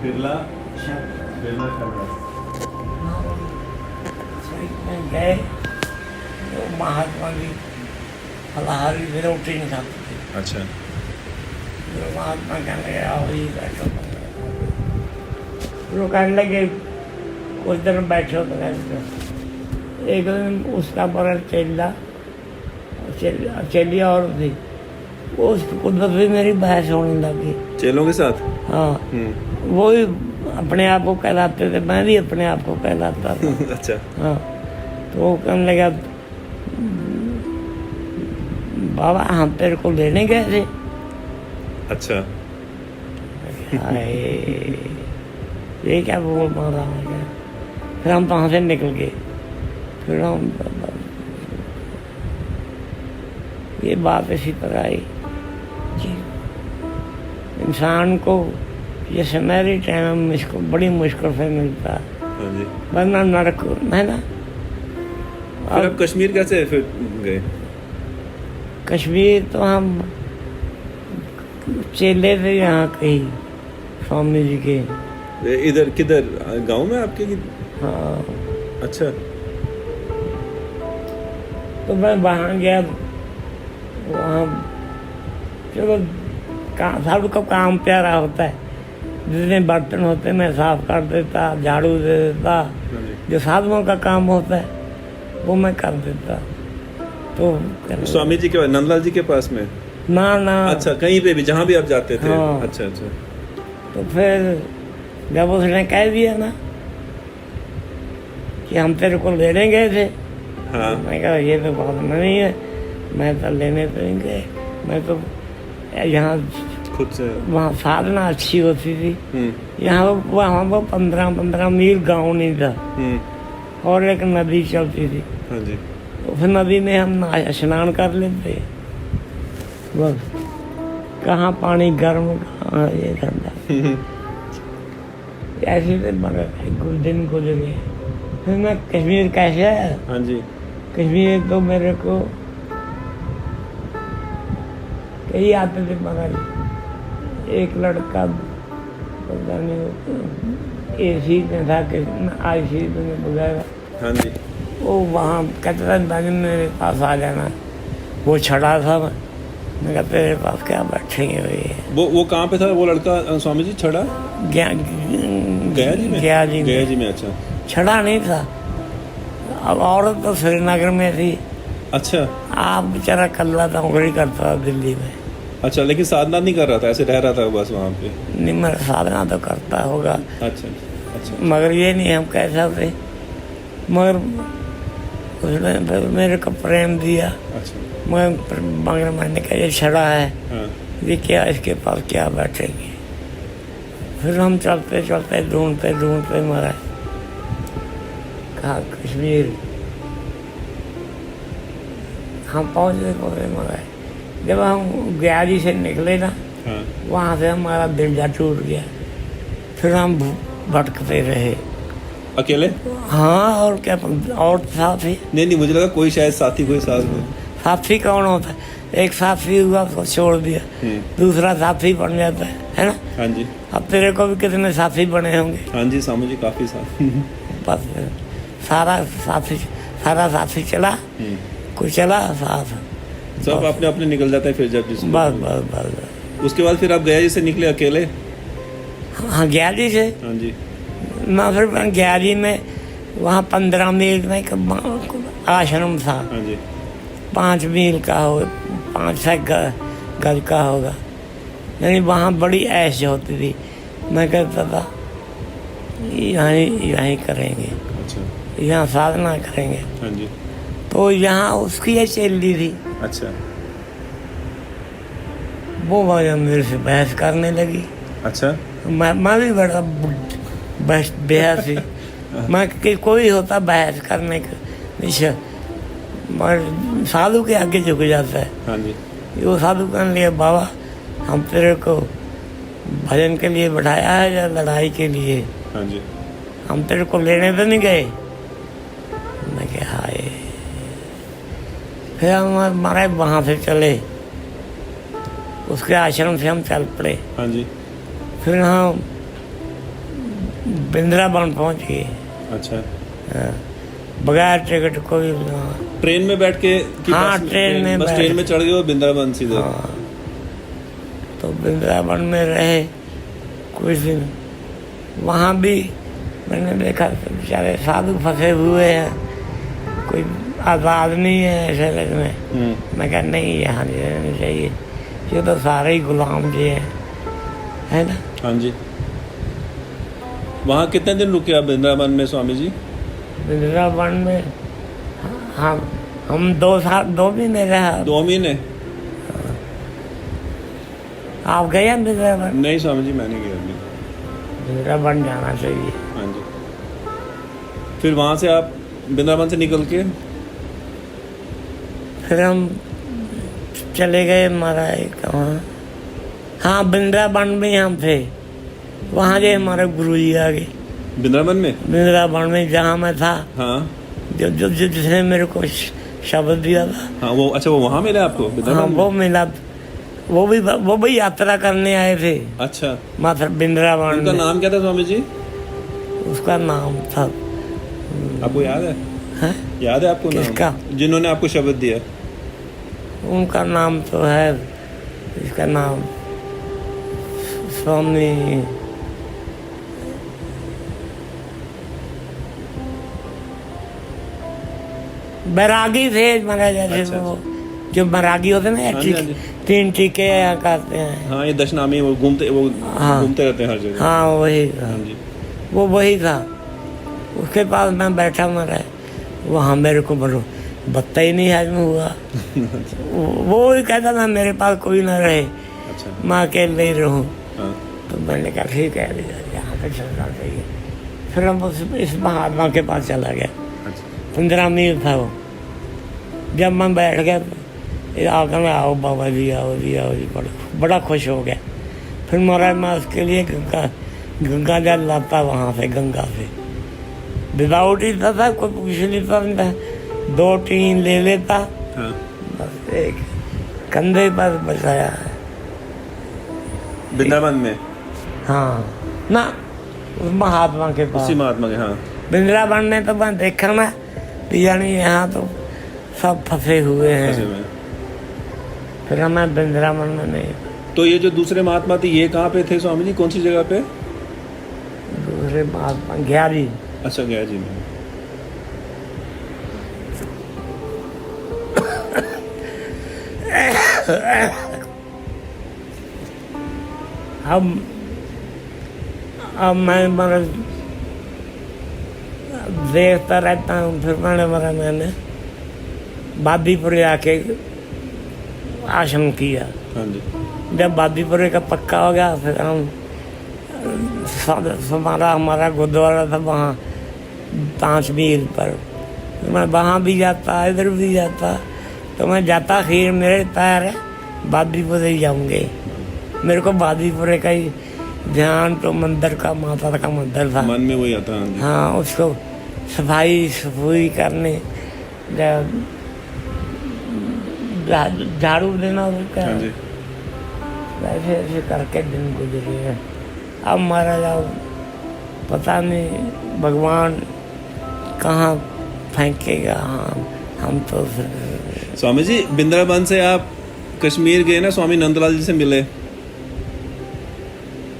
बिरला बिरला खबड़ा। में गए तो महात्मा जी फलाहारी फिर रोटी नहीं खाते थे। अच्छा। जो महात्मा कहने लगे आओ ही बैठो। वो कहने लगे कुछ दिन बैठो तो कहते एक दिन उसका बड़ा चेली और थी, वो उधर भी मेरी बहस होने लगी। चेलों के साथ? हाँ, वो ही अपने आप को कहलाते थे, मैं भी अपने आप को कहलाता था। अच्छा। हाँ, तो वो कहने लगा बाबा हम तेरे को लेने गए थे। अच्छा। हाय, ये क्या बोल मारा मैं क्या। फिर हम वहाँ से निकल गए। फिर हम ये बात इसी पर आई कि इंसान को ये सुनहरी टाइम इसको बड़ी मुश्किल से मिलता है, हाँ जी। वरना नरक है ना। फिर आप कश्मीर कैसे फिर गए? कश्मीर तो हम चेले थे यहाँ कहीं स्वामी जी के। इधर किधर, गांव में आपके की? हाँ, अच्छा। तो मैं वहाँ गया, वहाँ चलो सबका काम प्यारा होता है। जितने बर्तन होते मैं साफ कर देता, झाड़ू दे देता, जो साधुओं का काम होता है वो मैं कर देता। तो स्वामी जी के पास, नंदलाल जी के पास में? ना। अच्छा, कहीं पे भी जहाँ भी आप जाते थे? हाँ। अच्छा अच्छा। तो फिर जब उसने कह दिया ना कि हम तेरे को लेने गए थे, हाँ। मैं कहा ये तो बात नहीं है, मैं तो लेने तो नहीं गए, मैं तो यहाँ खुद से वहाँ साधना अच्छी होती थी। यहाँ वहाँ वो 15 मील गाँव नहीं था और एक नदी चलती थी। हाँ जी। तो फिर नदी में हम स्नान कर लेते, बस कहाँ पानी गर्म कहाँ ये ठंडा। ऐसे तो मगर कुछ दिन गुजर गए। फिर मैं कश्मीर कैसे आया? हाँ जी। कश्मीर तो मेरे को कई आते थे, मगर एक लड़का पता नहीं एसी में था कि IC में वगैरह। हाँ जी। वो वहाँ कहते था दादी मेरे पास आ जाना, वो छड़ा था। मैं कहते तेरे पास क्या बैठेंगे भैया। वो कहाँ पे था वो लड़का स्वामी जी? छड़ा गया जी में? गया जी में। अच्छा। छड़ा नहीं था, अब औरत तो श्रीनगर में थी। अच्छा। आप बेचारा कल्ला नौकरी करता था दिल्ली में। अच्छा, लेकिन साधना नहीं कर रहा था, ऐसे रह रहा था बस वहाँ पे? नहीं, मैं साधना तो करता होगा। अच्छा अच्छा। मगर ये नहीं हम कह सकते। मगर उसने फिर मेरे को प्रेम दिया। अच्छा। मगर मैंने कहा ये छड़ा है। हाँ। ये क्या, इसके पास क्या बैठेंगे। फिर हम चलते चलते ढूंढते मरा कहा कश्मीर। हम पहुँचे मरा। जब हम ग्यारी से निकले ना, हाँ। वहाँ से हमारा दिल जा टूट गया। फिर हम भटकते रहे। अकेले? हाँ, और क्या, और साथी? नहीं, मुझे लगा कोई शायद साथी, कोई साथ में। साथी कौन होता है? एक साथी हुआ तो छोड़ दिया, दूसरा साथी बन जाता है ना। हाँ जी। अब तेरे को भी कितने साथी बने होंगे? हाँ जी, स्वामी जी काफी साथ। बस सारा साथी चला, कोई चला साथ, सब अपने अपने निकल जाता है फिर जब जिसको। बस। उसके बाद फिर आप गया जी से निकले अकेले? हाँ, ग्यारी से। हाँ जी। ना फिर मैं ग्यारी में वहाँ 15 मील में एक आश्रम था। हाँ जी। 5 मील का हो, 5-6 गज का होगा। यानी वहाँ बड़ी ऐश होती थी। मैं कहता था यहीं करेंगे। अच्छा। यहाँ साधना करेंगे। हाँ जी। तो यहाँ उसकी ये चेली थी। अच्छा। वो वजह मेरे से बहस करने लगी। अच्छा। मैं भी बड़ा बहस ही। मैं कि कोई होता बहस करने का विषय, मगर साधु के आगे झुक जाता है। हाँ जी। वो साधु कहने लगे बाबा हम तेरे को भजन के लिए बैठाया है या लड़ाई के लिए? हाँ जी। हम तेरे को लेने तो नहीं गए। मैं कहा हाय। फिर हम हमारे वहाँ से चले, उसके आश्रम से हम चल पड़े। हाँ जी। फिर हम वृंदावन पहुंच गए। अच्छा, हाँ, बगैर टिकट कोई ट्रेन में बैठ के कि हाँ, बस ट्रेन में बस बैठ ट्रेन में चढ़ गए और वृंदावन सीधे? हाँ, तो वृंदावन में रहे कुछ दिन। वहाँ भी मैंने देखा बेचारे साधु फंसे हुए हैं, कोई आज़ाद नहीं है ऐसे लगने। मैं कहा नहीं, यहाँ नहीं रहना चाहिए, ये तो सारे ही गुलाम जी हैं, है ना। हाँ जी। वहाँ कितने दिन रुके आप वृंदावन में स्वामी जी? वृंदावन में हम 2 साल 2 महीने रहा। 2 महीने? आप गए हैं वृंदावन? नहीं स्वामी जी, मैं नहीं गया अभी। वृंदावन जाना चाहिए। हाँ जी। फिर वहाँ से आप वृंदावन से निकल के फिर हम चले गए महाराज कहाँ, हाँ वृंदावन में हम थे। वहाँ जो हमारे गुरु जी आ गए वृंदावन में? वृंदावन में जहाँ मैं था। हाँ, जिसने मेरे को शब्द दिया था। हाँ, वो अच्छा, वो वहाँ मिला आपको हाँ, वृंदावन में? वो मिला। वो भी यात्रा करने आए थे। अच्छा, माता वृंदावन उनका में। नाम क्या था स्वामी जी? उसका नाम था, आपको याद है? है? याद है आपको किसका? नाम जिन्होंने आपको शब्द दिया? उनका नाम तो है, इसका नाम स्वामी बैरागी थे महाराज। जैसे अच्छा, वो जो बैरागी होते हैं ना, हाँ जी, हाँ जी। 3 टीके कहते हैं। हाँ, ये दशनामी, वो घूमते हाँ। घूमते रहते हैं हर जगह। हाँ वही था, हाँ जी। वो वही था। उसके पास मैं बैठा महाराज, वहाँ मेरे को बोलो बत्ता ही नहीं हजम हुआ। वो ही कहता था मेरे पास कोई ना रहे, अच्छा, मैं अकेले ही रहूँ। हाँ, तो मैंने कहा ठीक है, यहाँ पे चलना चाहिए। फिर हम इस महात्मा के पास चला गया। अच्छा, 15 मील था वो। जब मैं बैठ गया तो आकर मैं आओ बाबा जी, आओ जी, आओ जी, बड़ा खुश हो गया। फिर महाराज मैं उसके लिए गंगा जल लाता वहाँ से, गंगा से विदाउट ही था, कोई पूछ नहीं था। 2 टीन ले लेता, हाँ। बस एक कंधे पर बचाया है। वृंदावन में? हाँ ना, उस महात्मा के पास। उसी महात्मा के? हाँ। वृंदावन में तो मैं देखा ना, यानी यहाँ तो सब फंसे हुए हैं। फंसे हुए हैं। फिर मैं वृंदावन में नहीं। तो ये जो दूसरे महात्मा थे, ये कहाँ पे थे स्वामी जी? कौन सी जगह पे? दूसरे महात्मा ज्ञानी। अच्छा, गया जी में। अब मैं देखता रहता हूँ। फिर मैंने बादीपुर आके आश्रम किया। हाँ जी। जब बादीपुर का पक्का हो गया, फिर हम हमारा गुरुद्वारा था वहाँ 5 मील पर। मैं वहाँ भी जाता, इधर भी जाता। तो मैं जाता खीर मेरे पैर बादीपुर ही जाऊँगे। मेरे को बादीपुर का ही ध्यान, तो मंदिर का, माता का मंदिर था, मन में वही आता है। हाँ, उसको सफाई करने, झाड़ू देना उसका। हाँ जी। ऐसे ऐसे करके दिन गुजरे हैं। अब महाराज अब पता नहीं भगवान कहाँ फेंकेगा। हम तो स्वामी जी, वृंदावन से आप कश्मीर गए ना, स्वामी नंदलाल जी से मिले?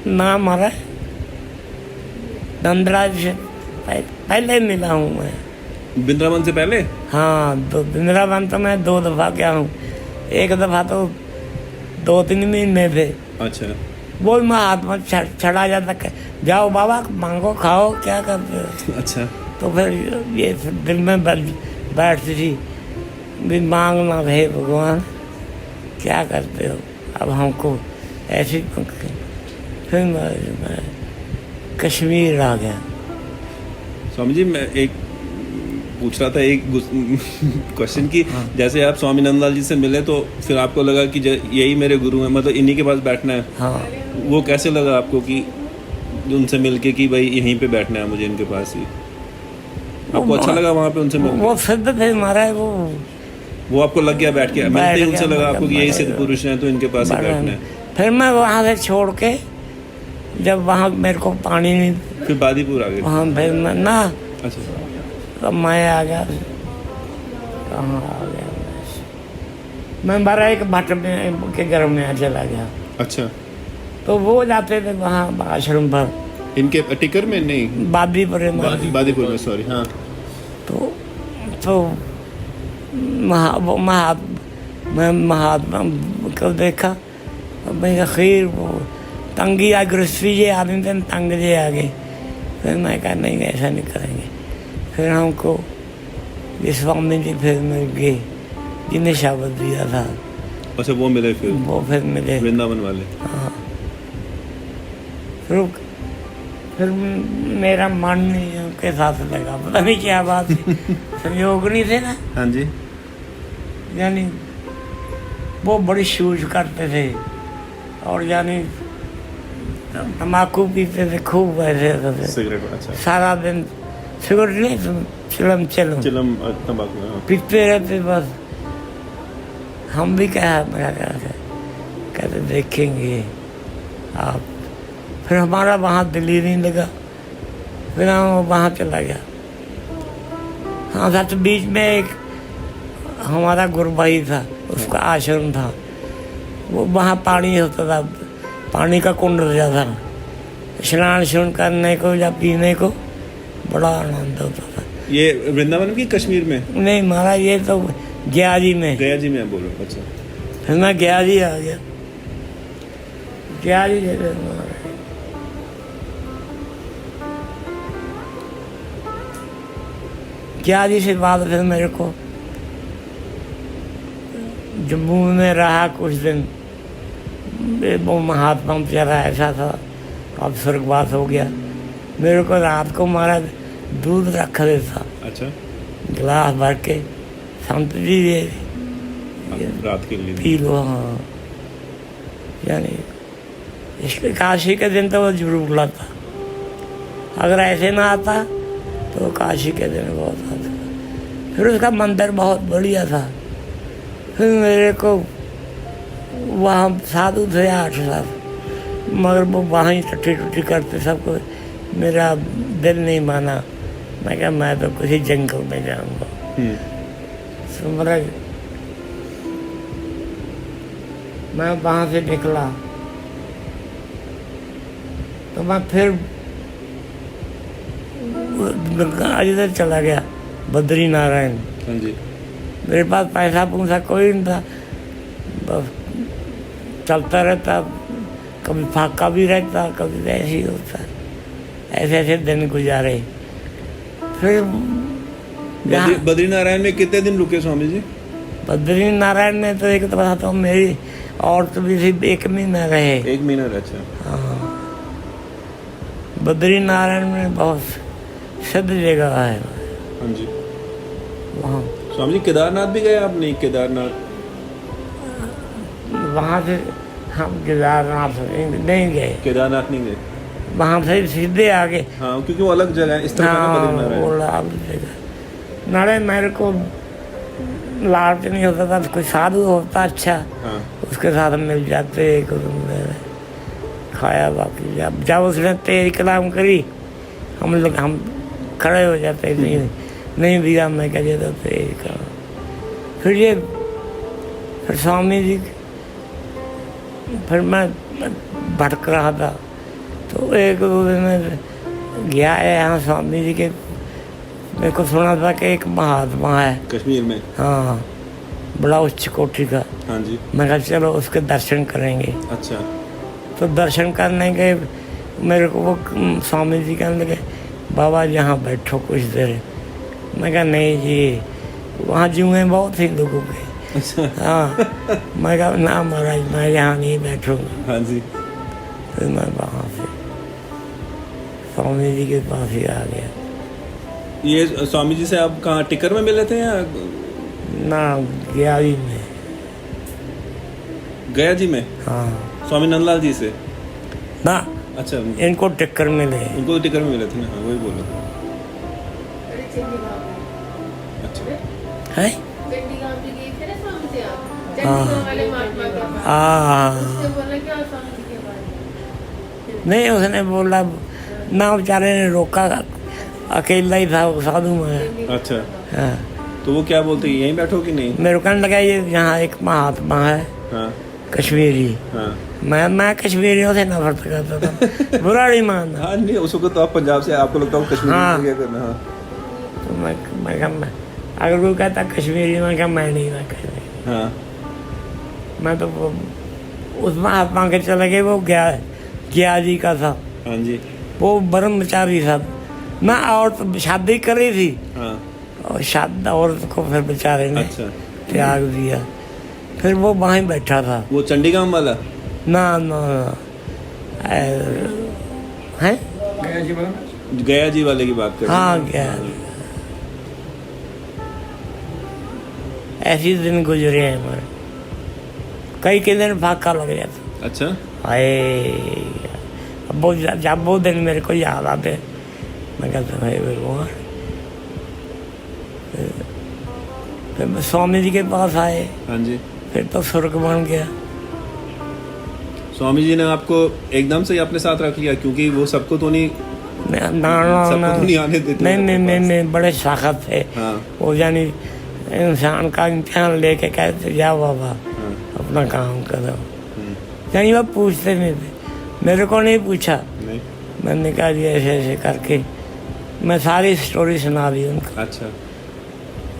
ना महाराज, नंदलाल से पहले मिला हूँ मैं। वृंदावन से पहले? हाँ, वृंदावन तो मैं 2 दफ़ा गया हूँ। एक दफ़ा तो 2-3 महीने थे। अच्छा। वो महात्मा चढ़ा जाता, जाओ बाबा मांगो खाओ, क्या करते हो। अच्छा। तो फिर ये दिल में बैठती थी भी मांगना है भगवान, क्या करते हो। अब हमको ऐसी, फिर मैं कश्मीर आ गया। स्वामी जी, मैं एक पूछ रहा था एक क्वेश्चन की, जैसे आप स्वामी नंदलाल जी से मिले तो फिर आपको लगा कि यही मेरे गुरु हैं, मतलब इन्हीं के पास बैठना है। हाँ। वो कैसे लगा आपको कि उनसे मिलके कि भाई यहीं पे बैठना है मुझे, इनके पास ही? आपको अच्छा लगा वहाँ पे उनसे मिलके? वो सिद्ध थे महाराज, वो आपको लग गया बैठ के, मिलते ही उनसे लगा आपको कि यही सिद्ध पुरुष हैं तो इनके पास ही बैठना है? फिर मैं वहाँ से छोड़ के जब वहाँ मेरे को पानी नहीं, फिर बादीपुर आ गए। वहाँ फिर मैं ना, अच्छा तो मैं आ गया, कहाँ आ गया मैं बारह एक भट्ट में के घर में चला गया। अच्छा, तो वो जाते थे वहाँ आश्रम पर, इनके टिकर में नहीं, बादीपुर में। बादीपुर में, सॉरी। हाँ, तो मैं महात्मा को देखा, मैं खीर वो तंगी आ गृहस्थी जे आदमी थे, तंग जे आ गए। फिर मैं कहा नहीं ऐसा नहीं करेंगे। फिर हमको ये स्वामी जी फिर मिल गए जिन्हें शब्द दिया था। अच्छा, वो मिले फिर, वो फिर मिले वृंदावन वाले। हाँ, फिर मेरा मन नहीं उनके साथ लगा, पता नहीं क्या बात थी। संयोग नहीं थे ना, हाँ जी। यानी वो बड़ी शूज करते थे और यानी तम्बाकू पीते थे खूब, वैसे थे सिगरेट। अच्छा, सारा दिन सिगरेट नहीं, चिलम चिलम चिलम तंबाकू। हाँ। पीते रहते बस। हम भी कहते देखेंगे आप। फिर हमारा वहाँ दिल ही नहीं लगा, फिर हम वहाँ चला गया। हाँ, सच बीच में एक हमारा गुरु भाई था, उसका आश्रम था, वो वहाँ पानी होता था, पानी का कुंड रहता था, स्नान करने को या पीने को बड़ा आनंद होता था। ये वृंदावन की कश्मीर में? नहीं महाराज, ये तो गया जी में। गया जी में बोलो। अच्छा, फिर मैं गया जी आ गया, गया जी क्या जी से बाद फिर मेरे को जम्मू में रहा कुछ दिन। वो महात्मा बेचारा ऐसा था, अब स्वर्गवास हो गया। मेरे को रात को महाराज दूध रख देता। अच्छा, गिलास भर के, संत जी ये रात के लिए पी लो। हाँ, यानी इसके काशी के दिन तो वो जरूर लाता, अगर ऐसे ना आता तो काशी के दिन बहुत आता। फिर उसका मंदिर बहुत बढ़िया था। फिर मेरे को वहाँ साधु थे 8 साल, मगर वो वहाँ ही टट्टी टुट्टी करते सबको। मेरा दिल नहीं माना, मैं क्या मैं तो किसी जंगल में जाऊँगा। तो मतलब मैं वहाँ से निकला तो मैं फिर इधर चला गया, बद्री नारायण। हाँ जी। मेरे पास पैसा पूसा कोई नहीं था, बस चलता रहता, कभी फाका भी रहता, कभी ऐसे ही होता। ऐसे ऐसे दिन गुजारे। फिर बद्री नारायण में कितने दिन रुके स्वामी जी? बद्री नारायण में तो एक तो बताता हूँ, मेरी और तो भी सिर्फ 1 महीना रहे। 1 महीना? अच्छा। हाँ, बद्री नारायण में बहुत सिद्ध जगह है। हाँ जी। वहाँ स्वामी जी केदारनाथ भी गए आप? नहीं, केदारनाथ वहाँ से हम केदारनाथ नहीं गए। केदारनाथ नहीं गए? वहाँ से सीधे आगे। हाँ, क्योंकि वो अलग जगह है, इस तरह का बद्री नारायण। वो अलग जगह। नारे मेरे को लालच नहीं होता था, कोई साधु होता अच्छा, हाँ। उसके साथ मिल जाते, खाया। बाकी जब उसने तेज कलाम करी, हम खड़े हो जाते। नहीं दिया, मैं कह देता तेज कलाम। फिर स्वामी जी, फिर मैं भटक रहा था, तो एक 2 दिन में गया है यहाँ स्वामी जी के। मेरे को सुना था कि एक महात्मा है कश्मीर में। हाँ, बड़ा उच्च कोटि का। हाँ जी। मैं कहा चलो उसके दर्शन करेंगे। अच्छा। तो दर्शन करने के मेरे को वो स्वामी जी कहने लगे, बाबा यहाँ बैठो कुछ देर। मैं कहा नहीं जी, वहाँ जुए बहुत ही लोगों के। अच्छा। हाँ, मैं कहा ना महाराज, मैं यहाँ नहीं बैठूँगा। हाँ जी। फिर मैं वहाँ से स्वामी जी के पास ही आ गया। ये स्वामी जी से आप कहाँ टिकर में मिले थे या? ना, गया जी में। गया जी में? हाँ। स्वामी नंदलाल जी से? ना, अच्छा, इनको टिक्कर मिले। उनको तो टिकर में मिले थे ना? हाँ, वही बोल रहा था। अच्छा। है? नहीं, उसने बोला ना, बेचारे ने रोका, अकेला ही था वो साधु में। अच्छा, हाँ, तो वो क्या बोलते यहीं बैठो कि नहीं? मेरे को कहने लगा ये यहाँ एक महात्मा है हाँ कश्मीरी। हाँ मैं कश्मीरियों से नफरत करता था, बुरा नहीं मानना। हाँ, नहीं उस वक्त तो आप पंजाब से, आपको लगता है कश्मीरी हाँ। में क्या करना। हाँ तो मैं कहा अगर कोई कहता कश्मीरी, मैं कहा मैं नहीं, मैं कश्मीरी। हाँ मैं तो उस महात्मा के चले गए, वो गया जी का था, हाँ जी। वो ब्रह्मचारी था ना, औरत शादी करी थी हाँ और शादी औरत को फिर बेचारे ने अच्छा, त्याग दिया। फिर वो वहीं बैठा था। वो चंडीगढ़ वाला? ना ना है, गया जी वाले की बात कर रहे हैं। हाँ गया। ऐसे दिन गुजरे हैं हमारे, कई दिन फाका लग जाता। अच्छा, हाय, अब वो जब वो दिन मेरे को याद आते, मैं कहता है भगवान। फिर स्वामी जी के पास आए, हाँ जी। फिर तो स्वर्ग बन गया। स्वामी जी ने आपको एकदम से ही अपने साथ रख लिया, क्योंकि वो सबको तो नहीं, ना सबको तो नहीं आने देते नहीं, बड़े सख्त थे। हाँ वो यानी इंसान का इम्तिहान लेके कहते जाओ बाबा, हाँ अपना काम करो। यानी वो पूछते नहीं थे, मेरे को नहीं पूछा। नहीं, मैंने कहा जी ऐसे ऐसे करके मैं सारी स्टोरी सुना दी उनको। अच्छा,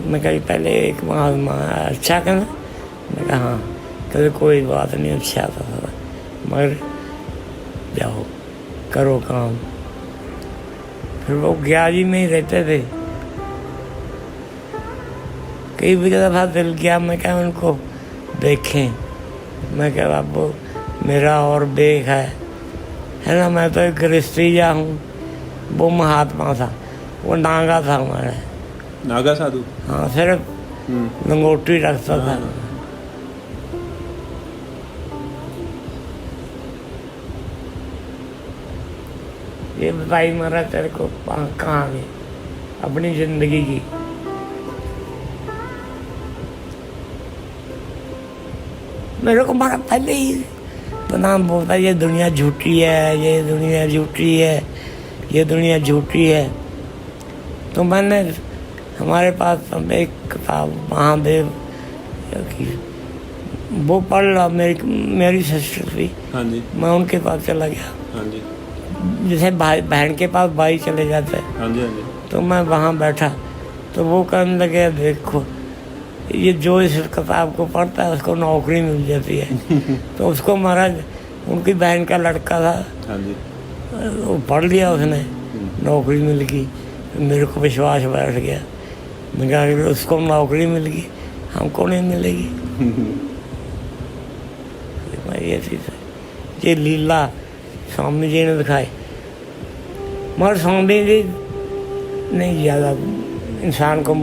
मैं कही पहले एक महात्मा अच्छा कहना, मैं कहा हाँ, कहते कोई बात नहीं, अच्छा था मगर जाओ करो काम। फिर वो ग्याजी में ही रहते थे। कई भी दफ़ा दिल गया, मैं क्या उनको देखें। मैं क्या बाबू मेरा और बेग है ना, मैं तो एक गृहस्थी हूँ। वो महात्मा था, वो नागा था हमारा, नागा साधु। हाँ, सिर्फ लंगोटी रखता था। ये बताई मारा तेरे को कहानी अपनी जिंदगी की। मेरे को मारा पहले ही तो नाम बोलता ये दुनिया झूठी है, ये दुनिया झूठी है, ये दुनिया झूठी है। तो मैंने हमारे पास एक किताब महादेव की, वो पढ़ ला, मेरी सिस्टर थी। हाँ जी, मैं उनके पास चला गया, हाँ जी, जैसे भाई बहन के पास भाई चले जाते हैं। हाँ जी, हाँ जी। तो मैं वहाँ बैठा, तो वो कहने लगे देखो ये जो इस किताब को पढ़ता है उसको नौकरी मिल जाती है। तो उसको महाराज उनकी बहन का लड़का था, हाँ जी, वो पढ़ लिया उसने, नौकरी मिल गई। मेरे को विश्वास बैठ गया, मैं कहा अगर उसको नौकरी मिल गई हमको नहीं मिलेगी। ये चीज़ है, ये लीला स्वामी जी ने दिखाई। मगर स्वामी जी नहीं ज़्यादा इंसान को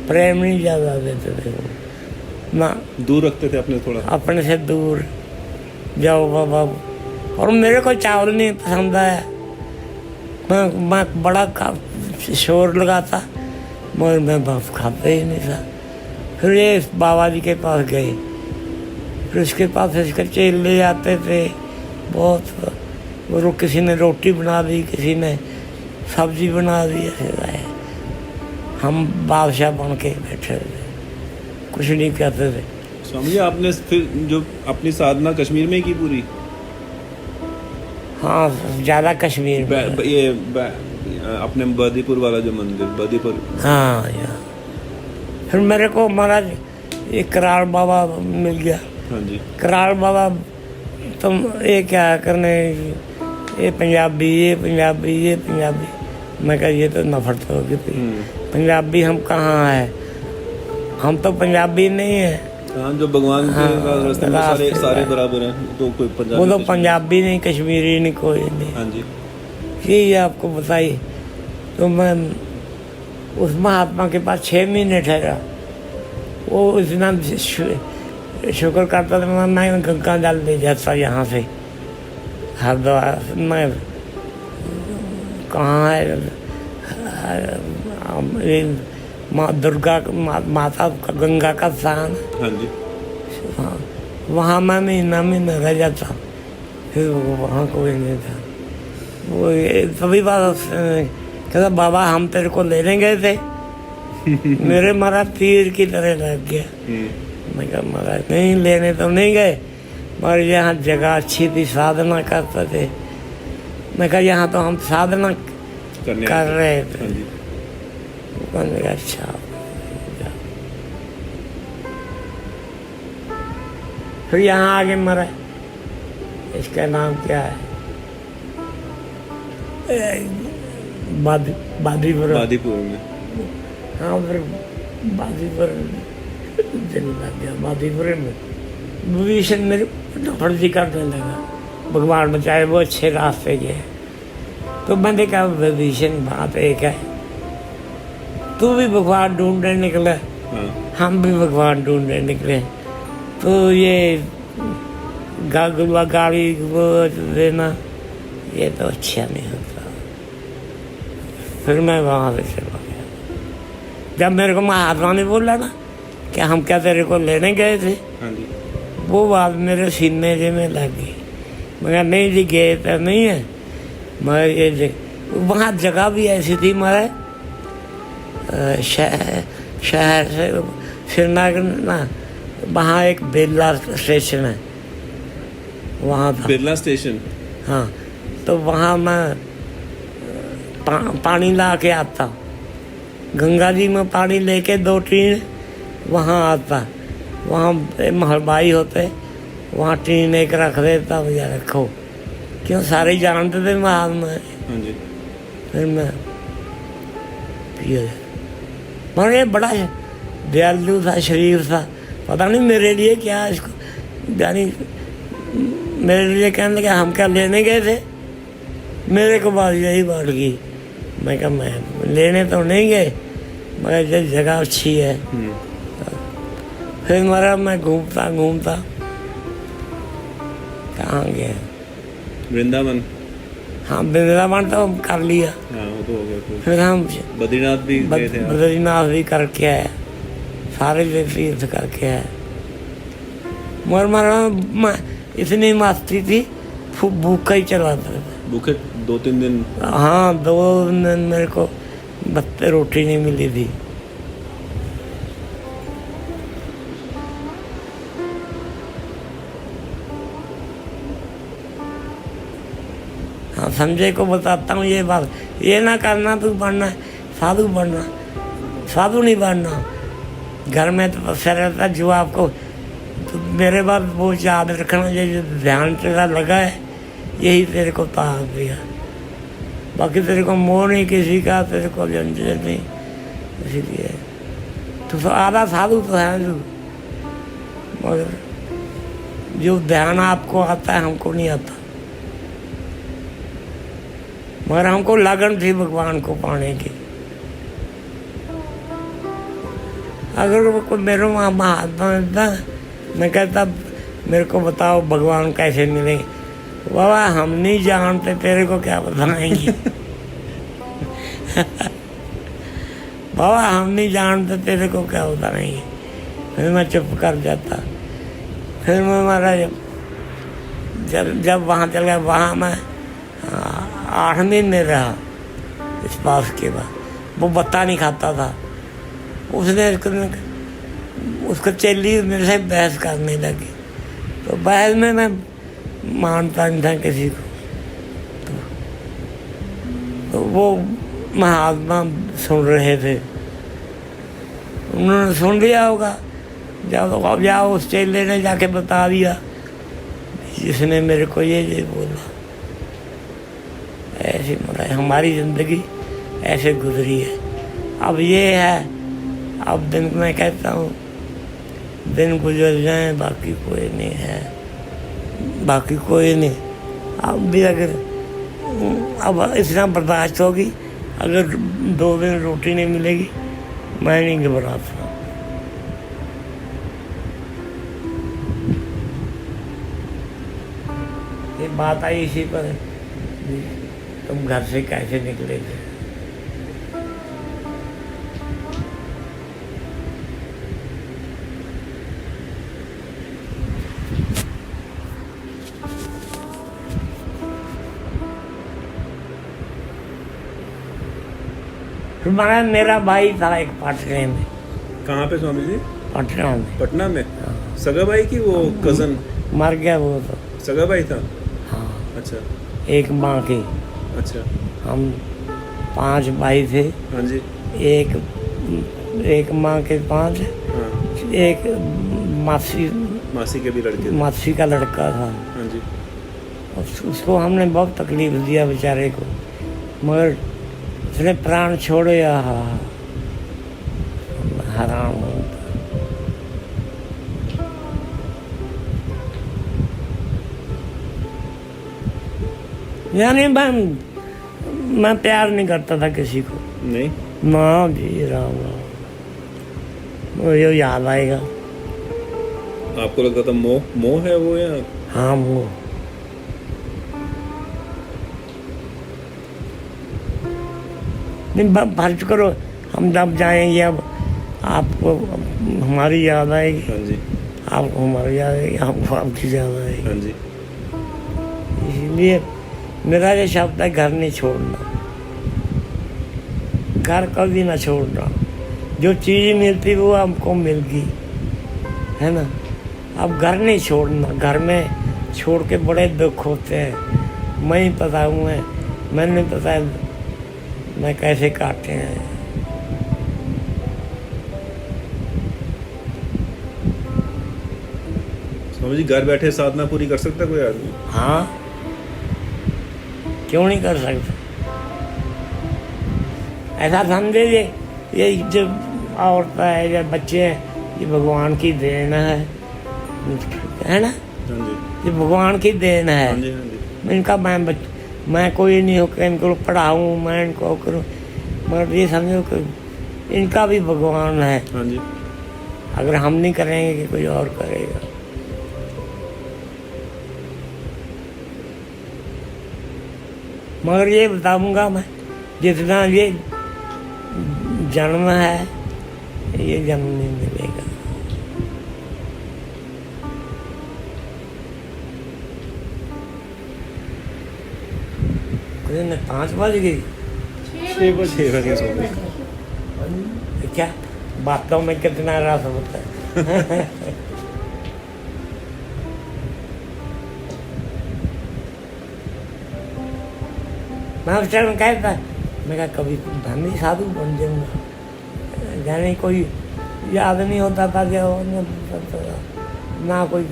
प्रेम नहीं ज़्यादा देते थे, ना दूर रखते थे अपने थोड़ा। अपने से दूर जाओ बाबा। और मेरे को चावल नहीं पसंद आया, मैं बड़ा शोर लगाता, मगर मैं बस खाता ही नहीं था। फिर ये बाबा जी के पास गए, फिर उसके पास इसके चेले आते थे बहुत। वो किसी ने रोटी बना दी, किसी ने सब्जी बना दी, ऐसे हम बादशाह बन के बैठे थे, कुछ नहीं कहते थे। स्वामी जी आपने फिर जो अपनी साधना कश्मीर में ही की पूरी? हाँ, ज़्यादा कश्मीर में। अपने बदीपुर वाला जो मंदिर, बदीपुर। हाँ यार, फिर मेरे को महाराज ये कराड़ बाबा मिल गया। हाँ जी, कराड़ बाबा तुम ये क्या करने, ये पंजाबी, ये पंजाबी, ये पंजाबी। मैं कहा ये तो नफरत होगी, पंजाबी हम कहाँ है, हम तो पंजाबी नहीं है। हाँ, जो भगवान के रास्ते में सारे बराबर हैं, तो कोई पंजाबी, वो तो पंजाबी नहीं, कश्मीरी नहीं, कोई नहीं। हाँ जी, यही आपको बताइए। तो मैं उस महात्मा के पास 6 महीने ठहरा। वो इतना शुक्र करता था, मैं गंगा जल ले जाता यहाँ से हरिद्वार। मैं कहाँ है माँ दुर्गा, माता गंगा का स्थान। हाँ जी, हाँ, वहाँ मैं महीना रह जाता, फिर वो वहाँ कोई नहीं था। वो तभी बात कहता बाबा हम तेरे को लेने गए थे मेरे मारा तीर की तरह लग गया। मैं कहा महाराज नहीं लेने तो नहीं गए, मगर यहाँ जगह अच्छी थी, साधना करते थे। मैं कहा यहाँ तो हम साधना कर रहे थे। मैंने कहा अच्छा। फिर यहाँ आगे मरा, इसका नाम क्या है, बादीपुर में। हाँ फिर बादीपुर दिन लग गया। बादीपुर में विभीषण मेरे फर्जी करने लगा, भगवान बचाए वो अच्छे रास्ते गए। तो मैंने कहा विभीषण बात एक है, तू भी भगवान ढूंढने निकले, हम भी भगवान ढूंढने निकले, तो ये गाड़ी वो देना ये तो अच्छा नहीं होता। फिर मैं वहाँ से चला गया। जब मेरे को महात्मा ने बोला ना कि हम क्या तेरे को लेने गए थे, वो बात मेरे सीने जे में लग गई। मगर नहीं जी गए तो नहीं है, मगर ये वहाँ जगह भी ऐसी थी हमारे शहर से श्रीनगर ना, वहाँ एक बिरला स्टेशन है, वहाँ था बिरला स्टेशन। हाँ, तो वहाँ मैं पानी ला के आता, गंगा जी में पानी लेके 2 टीन वहाँ आता। वहाँ महलबाई होते, वहाँ टीन एक रख देता, भैया रखो, क्यों सारे जानते थे महात्मा। फिर मैं पिए, मगर ये बड़ा दयालु था, शरीफ था, पता नहीं मेरे लिए क्या इसको, यानी मेरे लिए कहने लगा हम क्या लेने गए थे, मेरे को बात यही बात की। मैं कहा मैं लेने तो नहीं गए, मगर जगह अच्छी है। फिर मरा मैं घूमता घूमता कहाँ गया, वृंदावन। हाँ वृंदावन तो हम कर लिया। वो तो हो गया। फिर हम बद्रीनाथ भी गए थे। बद्रीनाथ भी करके आए, सारे तीर्थ करके आए। मगर मैं इतनी मस्ती थी, भूखा ही चलाता था। भूखे 2-3 दिन? हाँ 2 दिन मेरे को रोटी नहीं मिली थी। हाँ संजय को बताता हूँ ये बात, ये ना करना तू बनना साधु बनना, साधु नहीं बनना। घर में तो तपस्या रहता, जो आपको तो मेरे बाद वो याद रखना, ये ध्यान तेरा लगा है यही तेरे को ताकत दिया, बाकी तेरे को मोह नहीं किसी का, तेरे को जंजीर नहीं। इसीलिए तो आधा साधु तो है तू, मगर जो ध्यान आपको आता है हमको नहीं आता। मगर हमको लगन थी भगवान को पाने की। अगर कोई मेरे वहाँ महात्मा था, मैं कहता मेरे को बताओ भगवान कैसे मिलेंगे, बाबा हम नहीं जानते, तेरे को क्या बताएंगे बाबा हम नहीं जानते, तेरे को क्या बताएंगे। फिर मैं चुप कर जाता। फिर मैं हमारा जब वहाँ चल गया, वहाँ मैं 8 महीने रहा। इस पास के बाद वो बत्ता नहीं खाता था, उसने उसको चेली मेरे से बहस करने लगी, तो बहस में मैं मानता नहीं था किसी को। तो वो महात्मा सुन रहे थे, उन्होंने सुन लिया होगा। जब अब जाओ उस चेले ने जाके बता दिया जिसने मेरे को ये बोला। ऐसी मतलब हमारी ज़िंदगी ऐसे गुजरी है। अब ये है, अब दिन मैं कहता हूँ दिन गुजर जाए, बाकी कोई नहीं है, बाकी कोई नहीं। अब भी अगर अब इतना बर्दाश्त होगी, अगर 2 दिन रोटी नहीं मिलेगी मैं नहीं घबराता। ये बात आई इसी पर, तुम घर से कैसे निकले थे। फिर महाराज मेरा भाई था एक पटने में, कहाँ पे स्वामी जी? पटना में। पटना में? सगा भाई की वो कजन? मर गया वो तो। सगा भाई था? हाँ, अच्छा एक माँ के। अच्छा। हम 5 भाई थे। हाँ जी। एक माँ के 5, हाँ, एक मासी के भी लड़के थे। मासी का लड़का था। हाँ जी। उसको हमने बहुत तकलीफ दिया बेचारे को, मगर उसने प्राण छोड़े। हराम होता। यानी मैं प्यार नहीं करता था किसी को। नहीं? ना जी, राम राम, मुझे याद आएगा। आपको लगता था मोह है वो, या? हाँ, वो नहीं, फर्ज करो हम जब जाएंगे, अब आपको हमारी याद आएगी, हाँ जी। आपको हमारी याद आएगी, हमको आपकी याद आएगी। हाँ जी। इसलिए मेरा ये शब्द है, घर नहीं छोड़ना। घर कभी ना छोड़ना। जो चीज़ मिलती वो हमको मिल गई, है ना। अब घर नहीं छोड़ना। घर में छोड़ के बड़े दुख होते हैं। मैं ही पता हूँ, मैंने पता है मैं कैसे काटे हैं। स्वामी जी, घर बैठे साधना पूरी कर सकता कोई आदमी? हाँ, क्यों नहीं कर सकते। ऐसा समझे ये जो औरत है या बच्चे हैं, ये भगवान की देन है ना। हाँ जी। ये भगवान की देन है। हाँ जी। हाँ जी। इनका मैं कोई नहीं हो कि इनको पढ़ाऊँ, मैं इनको करूँ, मगर ये समझो कि इनका भी भगवान है। हाँ जी। अगर हम नहीं करेंगे कि कोई और करेगा। मगर ये बताऊंगा मैं, जितना ये जन्म है, ये जन्म नहीं मिलेगा। दिन 5 बज गई। 6 बजे स्वामी जी। क्या बातों में कितना रस होता है। मैं उस टाइम कहता, मैं कहा कभी धनी साधु बन जाऊंगा। जाने कोई याद नहीं होता था, ना कोई।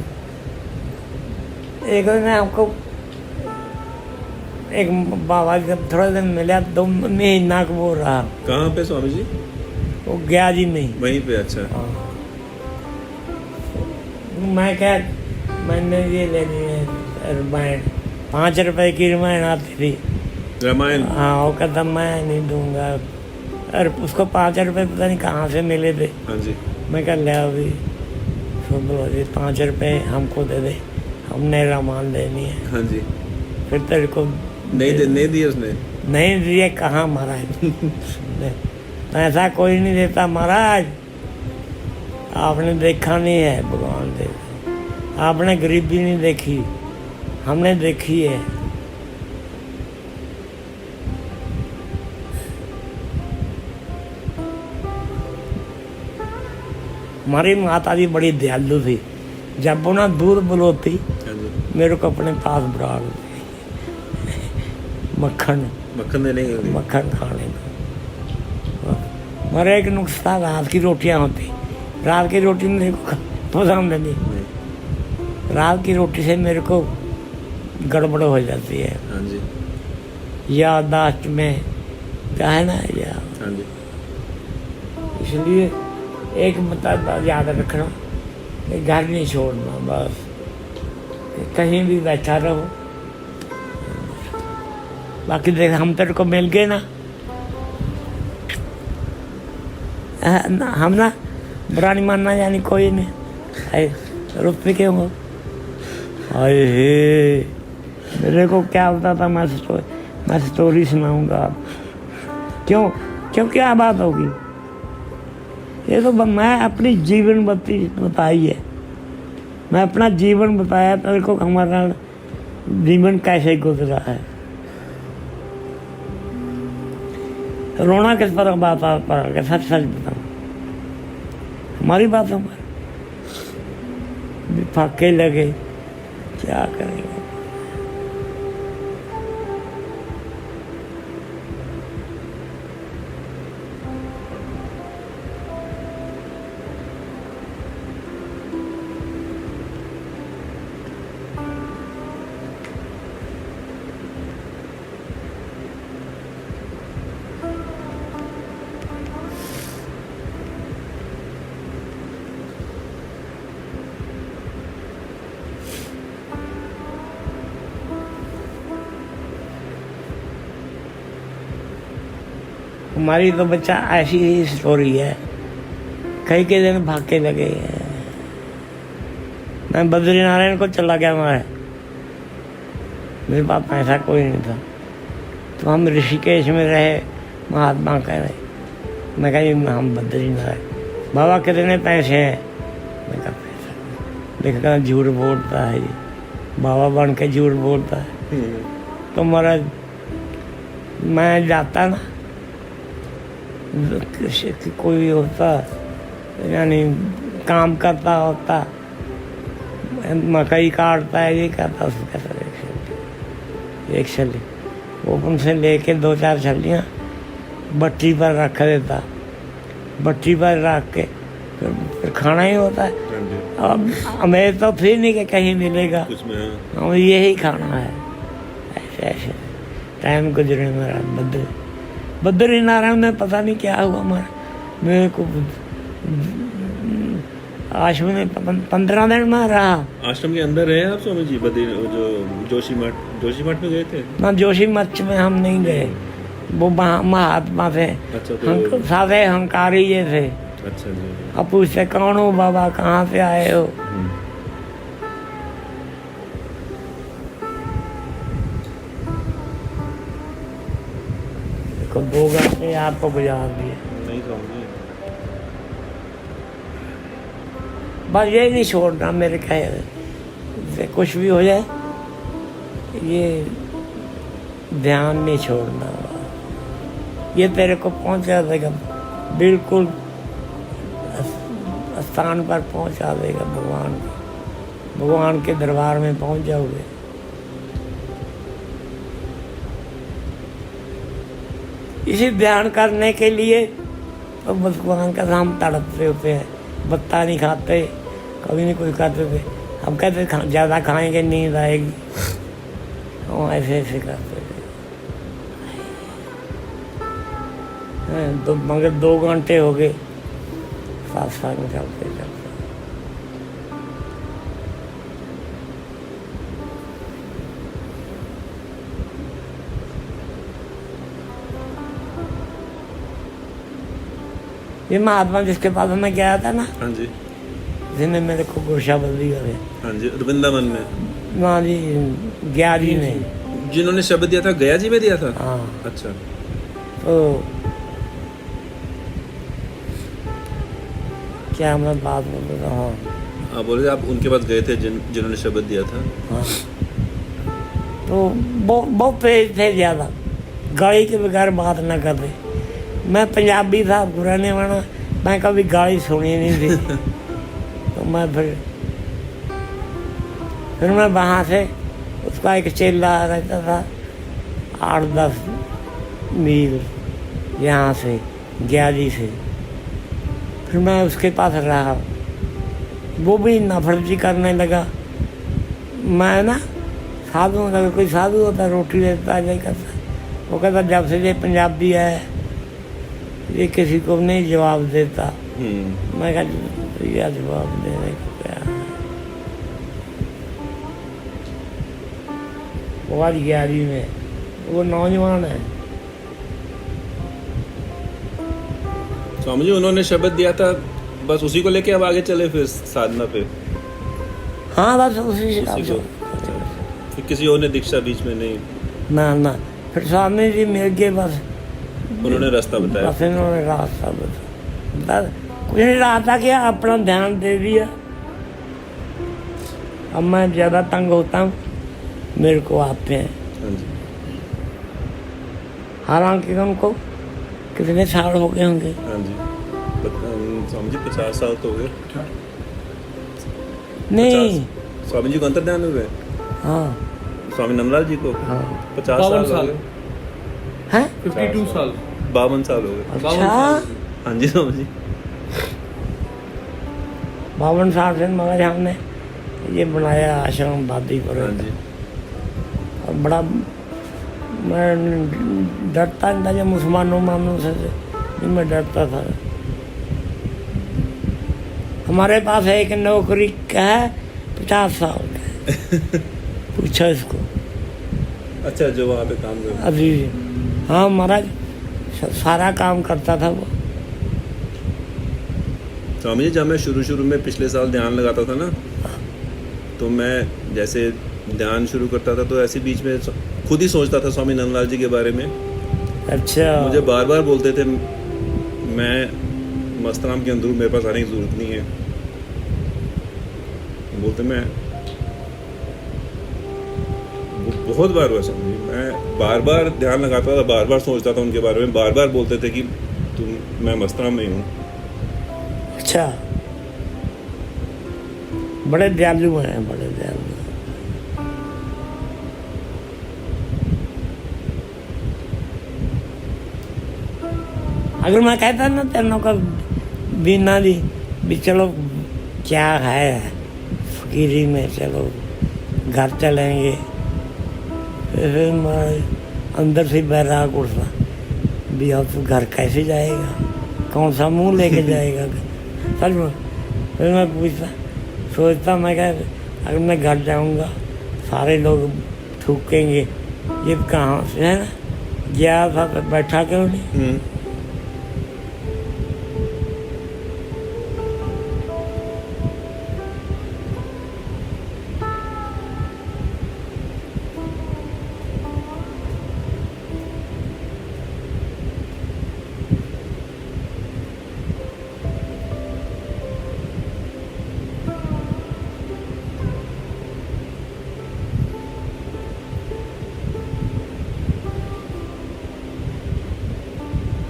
एक दिन हमको एक बाबा जब थोड़ा दिन मिला, 2 महीना को वो रहा। कहाँ पे स्वामी जी? वो गया जी नहीं, वहीं पे? अच्छा। हाँ। मैं क्या, मैंने ये ले लिए रामायण, 5 रुपए की रामायण आती थी। रामायण? हाँ, वो कहता मैं नहीं दूंगा। अरे उसको 5 रुपए पता नहीं कहाँ से मिले थे। हाँ जी। मैं कह ले अभी बोलो जी 5 रुपए हमको दे दे, हमने रामायण लेनी है। हाँ जी। फिर तेरे को नहीं दिए उसने? नहीं दिए। कहाँ महाराज, पैसा कोई नहीं देता महाराज। आपने देखा नहीं है, भगवान देखा। आपने गरीबी नहीं देखी, हमने देखी है। हमारी माता जी बड़ी दयालु थी। जब वो ना दूध बुलोती, हाँ जी। मेरे को अपने पास बुला लो, मक्खन देने के लिए? मक्खन खाने को। मेरा एक नुस्खा, रात की रोटियां होती। रात की रोटी मेरे को पसंद नहीं। रात की रोटी से मेरे को गड़बड़ हो जाती है। हाँ जी। याददाश्त में क्या है ना, या हाँ जी। इसलिए एक मतलब याद रखना कि घर नहीं छोड़ना। बस कहीं भी बैठा रहो। बाकी देख, हम तेरे को मिल गए ना, हम ना बुरा नहीं मानना, यानी कोई नहीं। रुपये क्यों हो? अरे हे, मेरे को क्या होता था, मैं स्टोरी सुनाऊंगा आप। क्यों क्यों क्या बात होगी? ये तो मैं अपनी जीवन बताई है। मैं अपना जीवन बताया तेरे को, हमारा जीवन कैसे गुजरा है। रोना किस पर बात पर, सच सच बताओ, हमारी बातों पर भी फाके लगे, क्या करेंगे। हमारी तो बच्चा ऐसी ही स्टोरी है, कई के दिन भागे लगे हैं। मैं बद्रीनारायण को चला गया, मेरे पास पैसा कोई नहीं था, तो हम ऋषिकेश में रहे, महात्मा कह रहे, मैं कहा हम बद्रीनारायण, बाबा कितने पैसे हैं, मैं कहा पैसा, देखा झूठ बोलता है ये, बाबा बन के झूठ बोलता है। तो महाराज मैं जाता ना, कोई होता यानी काम करता होता, मकई काटता है, ये करता, उसका सर एक छली वो उनसे लेके 2-4 छलियाँ भट्टी पर रख देता, भट्टी पर रख के फिर खाना ही होता है। अब हमें तो फिर नहीं कि कहीं मिलेगा, हम यही खाना है। ऐसे ऐसे टाइम गुजरे मेरा बद्रीनारायण में पता नहीं क्या हुआ हमारा, मेरे को आश्रम में 15 दिन में रहा। आश्रम के अंदर रहे आप स्वामी जी? जो जोशी मठ में गए थे ना? जोशी मठ में हम नहीं गए, वो महात्मा थे। अच्छा, तो सारे हंकारी ये थे। अच्छा जी। अब पूछते कौन हो बाबा, कहाँ से आए हो? देखो 2 घंटे आपको गुजार दिए, नहीं समझे। बस यही नहीं छोड़ना, मेरे कहे से कुछ भी हो जाए, ये ध्यान नहीं छोड़ना, ये तेरे को पहुंचा देगा, बिल्कुल स्थान पर पहुंचा देगा, भगवान के दरबार में पहुंच जाओगे। इसी ध्यान करने के लिए तो भगवान का नाम तड़पते होते हैं, बत्ता नहीं खाते, कभी नहीं कुछ करते थे। हम कहते ज़्यादा खाएंगे नींद आएगी, हम ऐसे ऐसे करते थे। तो मगर 2 घंटे हो गए साथ में चलते चलते। ये महात्मा जिसके पास मैं गया था ना, हाँ जी, जिन्हें मेरे को गुरशा बदली करे, हाँ जी, वृंदावन में। हाँ जी, गया जी ने, जिन्होंने शब्द दिया था, गया जी में दिया था। हाँ। अच्छा, तो क्या मैं बात बोल रहा हूँ? आप बोल रहे आप उनके पास गए थे जिन्होंने शब्द दिया था। हाँ। तो बहुत तेज थे, ज़्यादा गाड़ी के बगैर बात ना करते। मैं पंजाबी था, पुराने वाला, मैं कभी गाली सुनी नहीं थी। तो मैं फिर मैं वहाँ से, उसका एक चेला रहता था 8-10 मील यहाँ से, ग्याली से। फिर मैं उसके पास रहा, वो भी नफरती करने लगा। मैं ना साधु का, कोई साधु होता रोटी देता नहीं करता, वो कहता जब से ये पंजाबी है ये किसी को नहीं जवाब देता। मैं कहा यह जवाब देने को क्या है। वो आज 11वीं में, वो नौजवान है। स्वामी जी उन्होंने शब्द दिया था, बस उसी को लेके अब आगे चले फिर साधना पे? हाँ बस उसी को, फिर किसी और ने दीक्षा बीच में नहीं? ना, फिर स्वामी जी मिल गए, बस उन्होंने रास्ता बताया। बस इन्होंने रास्ता बताया, कुछ नहीं रहा था कि अपना ध्यान दे दिया। अब मैं ज़्यादा तंग होता हूँ, मेरे को आते हैं। हाँ जी। हालांकि उनको कितने साल हो गए होंगे? हाँ जी। स्वामी जी 50 साल तो हो गए। नहीं। 50 स्वामी जी को अंतर्ध्यान हुए? हाँ स्वामी नंदलाल जी को हाँ 50 साल हो गए। हैं? 52 साल 52 साल हो गए। अच्छा, हाँ जी स्वामी जी। 52 साल से मगर हमने ये बनाया आश्रम बादीपुर। हाँ जी। और बड़ा मैं डरता नहीं था जब मुसलमानों मामलों से नहीं, मैं डरता था। हमारे पास एक नौकरी का है 50 साल का। पूछो इसको। अच्छा, जो वहाँ पे काम कर अभी हाँ महाराज सारा काम करता था वो। स्वामी जी, जब मैं शुरू में पिछले साल ध्यान लगाता था ना, तो मैं जैसे ध्यान शुरू करता था तो ऐसे बीच में खुद ही सोचता था स्वामी नंदलाल जी के बारे में। अच्छा, मुझे बार बार बोलते थे मैं मस्तराम के अंदर, मेरे पास आने की जरूरत नहीं है। बोलते मैं बहुत बार हुआ स्वामी जी, मैं बार बार ध्यान लगाता था, बार बार सोचता था उनके बारे में, बार बार बोलते थे कि मैं मस्तराम में हूँ। अच्छा, बड़े दयालु हैं, बड़े दयालु। अगर मैं कहता ना तेनों का बिना भी चलो क्या है फकीरी में, चलो घर चलेंगे, फिर मैं अंदर से बैराग उठता भी अब तो घर कैसे जाएगा, कौन सा मुंह लेके जाएगा सच में। फिर मैं पूछता सोचता, मैं क्या अगर मैं घर जाऊंगा सारे लोग थूकेंगे ये कहाँ से है ना, गया था तो बैठा क्यों नहीं।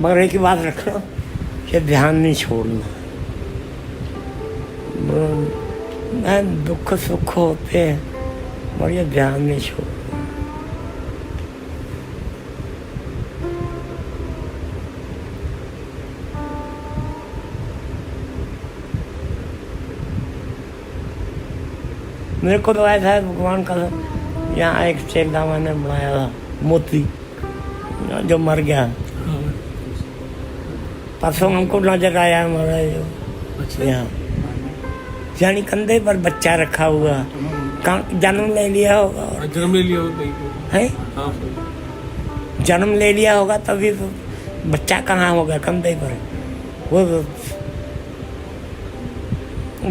मगर एक ही बात रखो कि ध्यान नहीं छोड़ना। मैं दुख सुख होते हैं मगर ये ध्यान नहीं छोड़ना। मेरे को तो ऐसा है भगवान का, यहाँ एक चेला मैंने बनाया था मोती जो मर गया, परसों हमको नजर आया हमारा जो यहाँ यानी कंधे पर बच्चा रखा हुआ, जन्म ले लिया होगा। जन्म ले लिया होगा है, हाँ जन्म ले लिया होगा तभी तो बच्चा कहाँ होगा कंधे पर।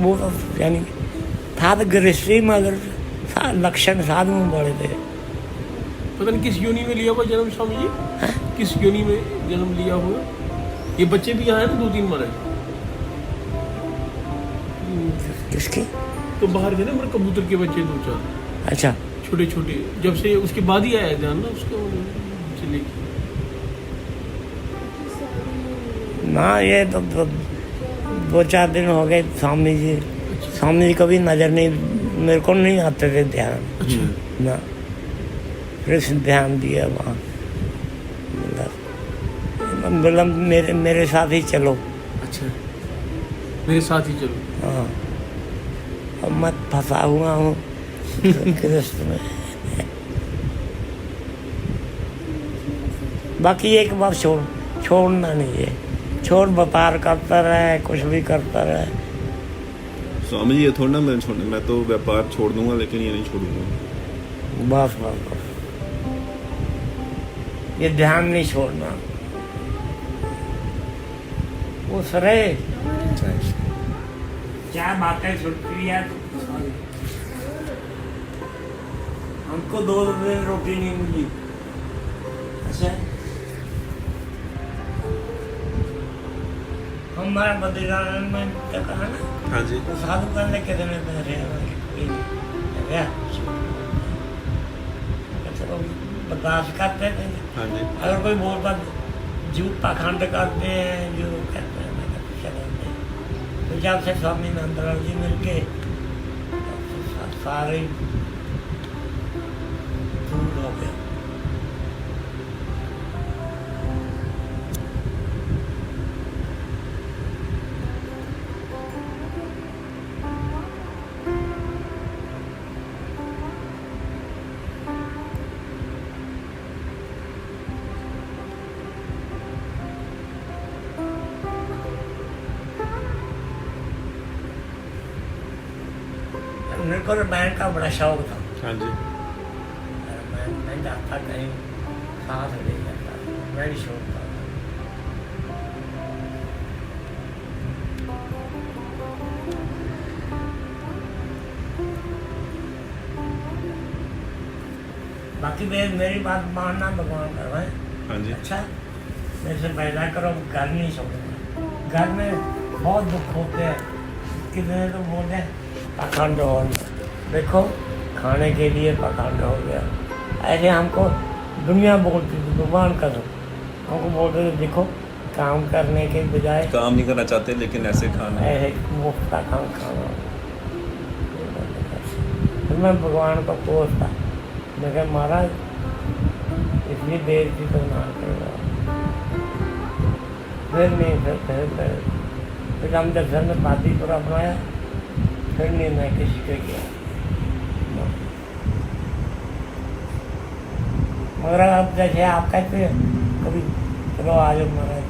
वो तो यानी था तो गृहस्थी मगर लक्षण साधु में बड़े थे। पता नहीं किस योनि में लिया हुआ जन्म स्वामी जी, किस योनि में जन्म लिया हुआ। ये बच्चे भी यहाँ है ना 2-3 मरे किसके तो बाहर गए ना, मेरे कबूतर के बच्चे 2-4 अच्छा छोटे छोटे, जब से उसके बाद ही आया ध्यान ना उसको चले। ना ये तो 2-4 दिन हो गए स्वामी जी कभी नजर नहीं, मेरे को नहीं आते थे ध्यान ना। कृष्ण ध्यान दिया वहाँ, बोला मेरे साथ ही चलो। अच्छा, मेरे साथ ही चलो। हाँ, अब मैं फंसा हुआ हूँ कृष्ण में। बाकी एक बार छोड़ना नहीं है, छोड़ व्यापार करता रहे, कुछ भी करता रहे। स्वामी जी ये थोड़ा ना मैं छोड़ना, मैं तो व्यापार छोड़ दूंगा लेकिन ये नहीं छोड़ूंगा। बस बस बस, ये ध्यान नहीं छोड़ना। वो सरे क्या बातें छुटती है। हमको 2 दिन रोटी नहीं मिली। अच्छा, हमारा बद्रीनारायण में क्या कहा ना, हाँ जी। तो साधु करने के दिन चलो बर्दाश्त करते थे। हाँ जी। अगर कोई बोलता जो पाखंड करते हैं, जो कहते हैं मैं कहता चले नहीं। तो जब से स्वामी नंदलाल जी मिल के तब से सारे दूर हो गए। मेरे को रामायण का बड़ा शौक था। हाँ जी। मैं जाता कहीं साथ ले जाता, मैं भी शौक था। बाकी मेरी बात मानना भगवान का है। हाँ जी। अच्छा, मेरे से पैदा करो, घर नहीं छोड़ना। घर में बहुत दुख होते हैं, कितने तो बोले पाखंड हो, देखो खाने के लिए पाखंड हो गया। ऐसे हमको दुनिया बोलती थी, भगवान कसम हमको बोलते थे देखो काम करने के बजाय काम नहीं करना चाहते लेकिन ऐसे खाना। ऐसे मुफ्त का काम खाना। फिर मैं भगवान को कोसता, मैं कहा महाराज इसलिए बेइज्जती तो ना करो। फिर नहीं, फिर हम दर्शन में बादीपुरा बनाया, फिर नहीं मैं किसी के गया। मगर अब जैसे आप कहते हैं कभी चलो आज महाराज,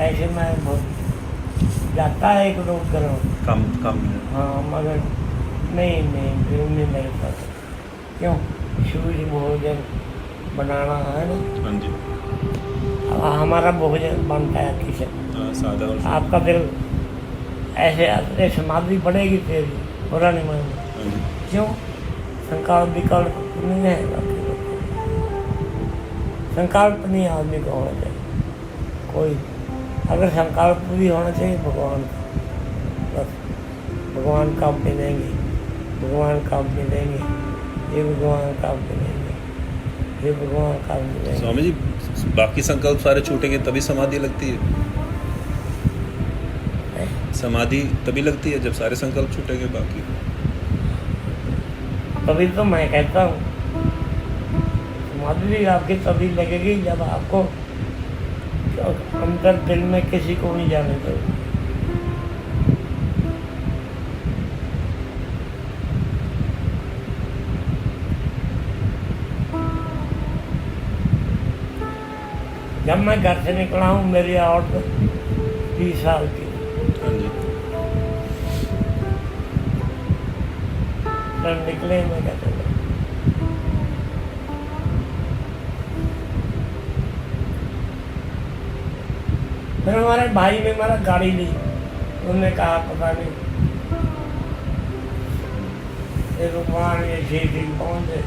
ऐसे मैं बहुत जाता है एक लोग करो कम कम। हाँ, मगर नहीं फिर नहीं मेरे पास। क्यों? सूर्य भोजन बनाना है ना। हाँ जी। अब हमारा भोजन बनता है किचन, हाँ, सादा और आपका दिल ऐसे ऐसे समाधि बढ़ेगी तेरी, बुरा नहीं मानना। हाँ जी। क्यों? संकल्प विकल्प नहीं है बाकी लोग। संकल्प नहीं आदमी को होना चाहिए कोई। अगर संकल्प भी होना चाहिए भगवान का, बस भगवान काम मिलेंगे, भगवान काम मिलेंगे, ये भगवान काम मिलेंगे, ये भगवान काम मिलेंगे। स्वामी जी, बाकी संकल्प सारे छूटेंगे तभी समाधि लगती है। समाधि तभी लगती है जब सारे संकल्प छूटेंगे। बाकी तभी तो मैं कहता हूँ समाधि भी आपकी तभी लगेगी जब आपको अंदर दिल में किसी को नहीं जाने दो। जब मैं घर से निकला हूँ मेरी औरत 30 साल की, हाँ जी। जब निकले मैं कहते फिर हमारे भाई ने हमारा गाड़ी ली, उन्होंने कहा पता नहीं ये भगवान ये ठीक पहुँच गए,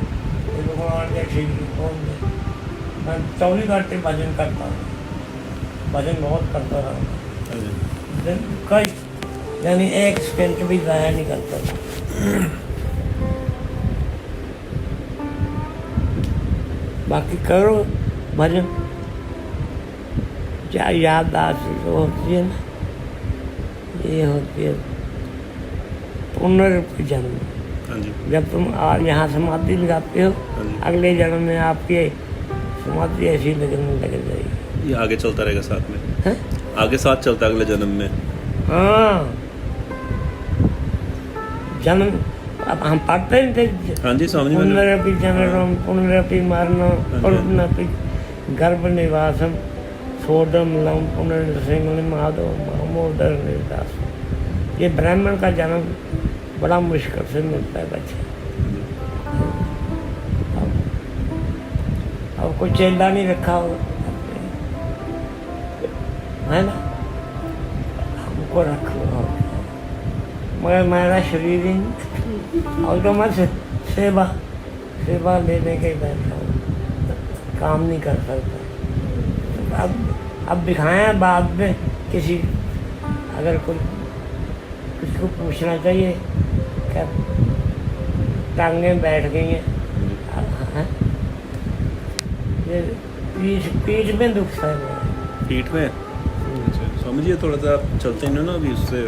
ये भगवान ये ठीक पहुँच गए। मैं 24 घंटे भजन करता हूँ, भजन बहुत करता रहा हूँ। हाँ जी। कई यानी एक सेकंड भी ज़ाया नहीं करता। बाकी करो भजन, क्या याददाश्त जो होती है ना, ये होती है पुनर्जन्म। हाँ जी। जब तुम यहाँ समाधि लगाते हो, हाँ जी। अगले जन्म में आपकी समाधि ऐसी लगने लग जाएगी। ये आगे चलता रहेगा साथ में। हैं? आगे साथ चलता अगले जन्म में। हाँ, जन्म अब हम पढ़ते नहीं थे। हाँ जी स्वामी जी। मैंने पुनरपि जननम पुनरपि मरणम जी। पुनरपि गर्भ निवासम सोडम लम पुनर्सिंगलिम माधव मामोदर निर्दास। ये ब्राह्मण का जन्म बड़ा मुश्किल से मिलता है बच्चे। अब कोई चेला नहीं रखा हो, है ना, हमको रखो। मगर मेरा शरीर ही और तो मैं सेवा लेने के बैठा हूँ, काम नहीं कर सकता। अब दिखाया बाद में किसी, अगर कोई किसी को पूछना चाहिए क्या टांगें बैठ गई हैं। ये पीठ में दुख है मेरे। पीठ में? अच्छा स्वामी जी, ये थोड़ा सा आप चलते हैं ना अभी, उससे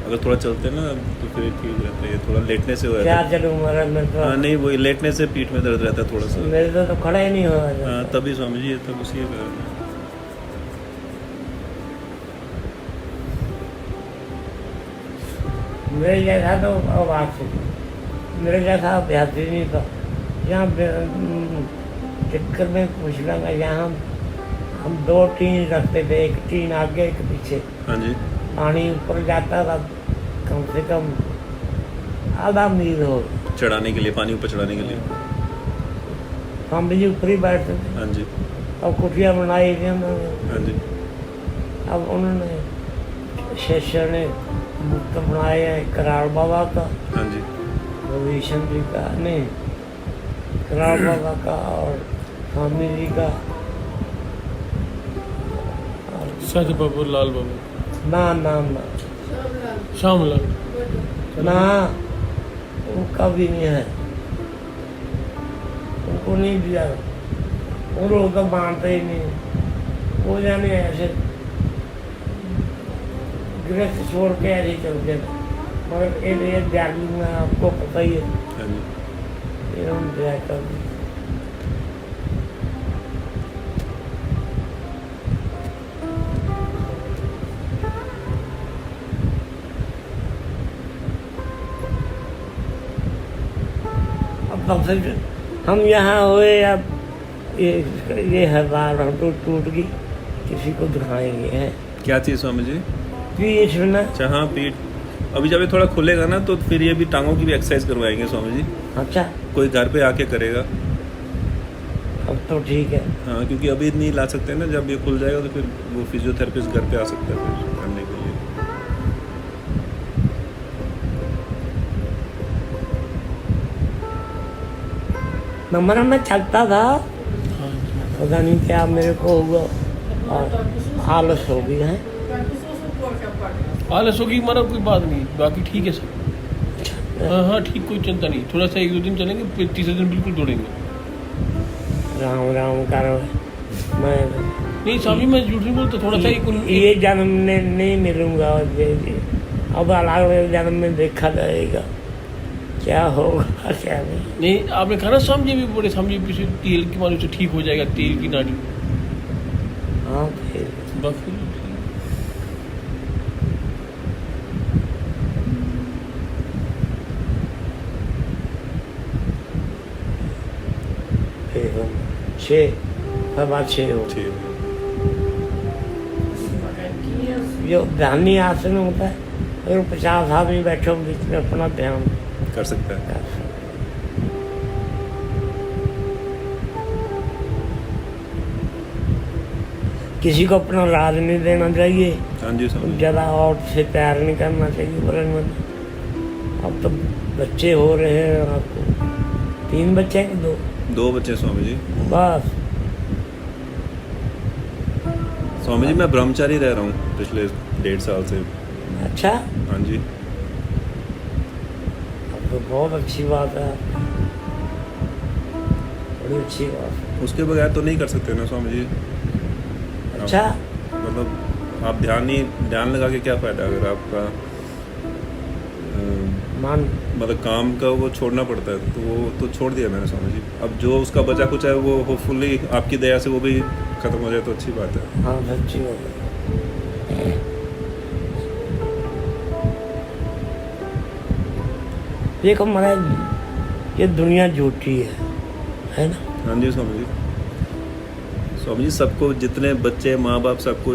अगर थोड़ा चलते हैं ना तो फिर ठीक रहता है। ये थोड़ा लेटने से हो क्या जाता है। चलूँ मेरा मैं तो हाँ नहीं, वो लेटने से पीठ में दर्द रहता है थोड़ा सा। मेरे तो खड़ा ही नहीं हो हाँ रहा। तभी स्वामी जी, ये तब उसी का मेरे जैसा तो आवाज से मेरे जैसा अभ्यास ही नहीं था। यहाँ चक्कर में पूछ लगा, यहाँ हम 2 टीन रखते थे, एक टीन आगे एक पीछे। हाँ जी। पानी ऊपर जाता था कम से कम आधा मील हो। चढ़ाने के लिए, पानी ऊपर चढ़ाने के लिए। हम भी ऊपर ही बैठते थे। हाँ जी। अब कुटिया बनाई थी उन्होंने। हाँ जी। अब उन्होंने शिष्य ने मुक्त बनाए हैं कराड़ बाबा का, हाँ जी। भीषण जी का नहीं, कराड़ बाबा का और स्वामी जी का। सच बाबू, लाल बाबू, ना ना ना श्याम लाल। ना, उनका भी नहीं है, उनको नहीं दिया। वो लोग तो मानते ही नहीं। वो जाने ऐसे गृहस्थ छोड़ के ऐसे चलते थे। मगर ये जागी में आपको पता ही है, हाँ जी। इन्होंने दिया कर दी। अब तब से हम यहाँ हुए, अब ये है बार हम तो टूट गई, किसी को दिखाएंगे हैं क्या चीज़ स्वामी जी? पीठ में ना। अच्छा हाँ, पीठ। अभी जब ये थोड़ा खुलेगा ना तो फिर ये भी टांगों की भी एक्सरसाइज करवाएंगे स्वामी जी। अच्छा, कोई घर पे आके करेगा। अब तो ठीक है। हाँ क्योंकि अभी नहीं ला सकते ना, जब ये खुल जाएगा तो फिर वो फिजियोथेरेपिस्ट घर पे आ सकता है फिर करने के लिए। नंबर में चलता था, पता नहीं क्या मेरे को हुआ और आलस हो गई है। आलस होगी हमारा कोई बात नहीं, बाकी ठीक है सब। हाँ हाँ ठीक, कोई चिंता नहीं। थोड़ा सा 1-2 दिन चलेंगे, फिर तीसरे दिन बिल्कुल दौड़ेंगे। राम राम करो। मैं नहीं स्वामी, मैं झूठ नहीं बोलता। थोड़ा सा ये जन्म में नहीं मिलूंगा, अब अलग जन्म में देखा जाएगा क्या होगा क्या नहीं। नहीं, आपने कहा ना स्वामी जी भी बोले, स्वामी जी पीछे तेल की मानो से ठीक हो जाएगा, तेल की नाड़ी। हाँ फिर बस फिर 6 सवा 6 हो। ठीक है। जो ध्यानी आसन होता है, अगर 50 आदमी बैठे हो बीच में अपना ध्यान कर सकता है। कर सकते। किसी को अपना राज नहीं देना चाहिए, हाँ जी स्वामी जी। ज़्यादा और से प्यार नहीं करना चाहिए वरन में। अब तो बच्चे हो रहे हैं आपको, 3 बच्चे हैं कि 2? 2 बच्चे स्वामी जी। बस स्वामी जी मैं ब्रह्मचारी रह रहा हूँ पिछले 1.5 साल से। अच्छा, हाँ जी। अब तो बहुत अच्छी बात है, बड़ी अच्छी बात है। उसके बगैर तो नहीं कर सकते ना स्वामी जी। अच्छा, मतलब आप ध्यान लगा के क्या फ़ायदा अगर आपका मान मतलब काम का वो छोड़ना पड़ता है, तो वो तो छोड़ दिया मैंने स्वामी जी। अब जो उसका बचा कुछ है वो होपफुली आपकी दया से वो भी ख़त्म हो जाए तो अच्छी बात है। हाँ सच्ची बात है। देखो महाराज, ये दुनिया झूठी है ना। हाँ जी स्वामी जी। स्वामी जी सबको, जितने बच्चे माँ बाप सबको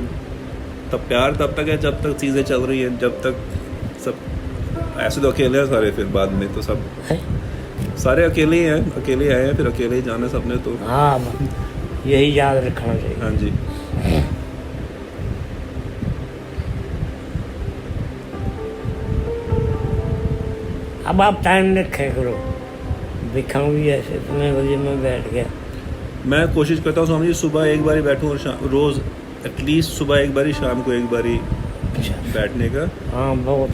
तब प्यार तब तक है जब तक चीज़ें चल रही हैं, जब तक सब ऐसे तो अकेले हैं सारे, फिर बाद में तो सब है? सारे अकेले ही हैं, अकेले आए हैं फिर अकेले ही जाना सबने तो। हाँ, यही याद रखना चाहिए। हाँ जी। अब आप टाइम रखे करो, दिखाऊँ भी ऐसे इतने बजे मैं बैठ गया। मैं कोशिश करता हूँ स्वामी जी सुबह एक बारी बैठूँ और रोज़ एटलीस्ट सुबह एक बारी, शाम को एक बारी बैठने का। हाँ बहुत।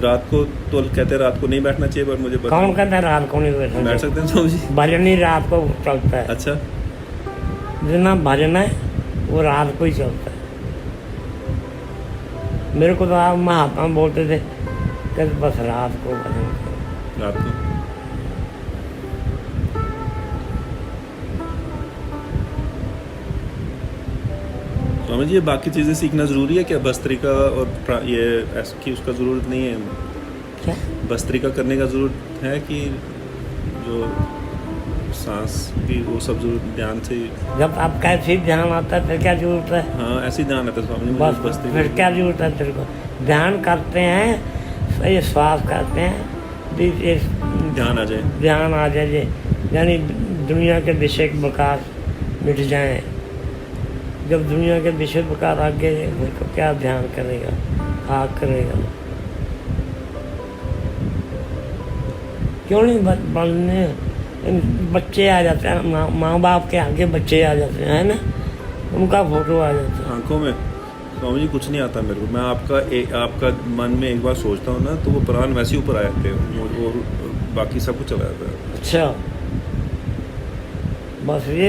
रात को तो कहते हैं रात को नहीं बैठना चाहिए, पर मुझे कौन कहता है रात को नहीं बैठना? बैठ सकते हैं स्वामी जी। भजन ही रात को चलता है। अच्छा। जितना भजन है वो रात को ही चलता है। मेरे को तो आप महात्मा बोलते थे कि बस रात को भजन करो। रात को स्वामी जी, ये बाकी चीज़ें सीखना ज़रूरी है क्या? भस्त्रिका और ये ऐसा कि उसका ज़रूरत नहीं है? क्या भस्त्रिका करने का ज़रूरत है कि जो सांस की वो सब जरूरत ध्यान से? जब आप कैसे ध्यान आता है फिर क्या जरूरत है? हाँ, ऐसे ही ध्यान आता है स्वामी जी, मुझे बस भस्त्रिका। फिर क्या जरूरत है तेरे को? ध्यान करते हैं, ये श्वास करते हैं, ध्यान आ जाए। ध्यान आ जाए, यानी दुनिया के विषय विकार मिट जाए। जब दुनिया के विषय विकार आ गए फिर को क्या ध्यान करेगा, क्या करेगा? क्यों नहीं बनने बच्चे आ जाते हैं, माँ बाप के आगे बच्चे आ जाते हैं, है ना, उनका फोटो आ जाता है आंखों में। स्वामी जी कुछ नहीं आता मेरे को, मैं आपका मन में एक बार सोचता हूँ ना तो वो प्राण वैसे ही ऊपर आ जाते हैं और बाकी सब कुछ चला जाता है। अच्छा, बस ये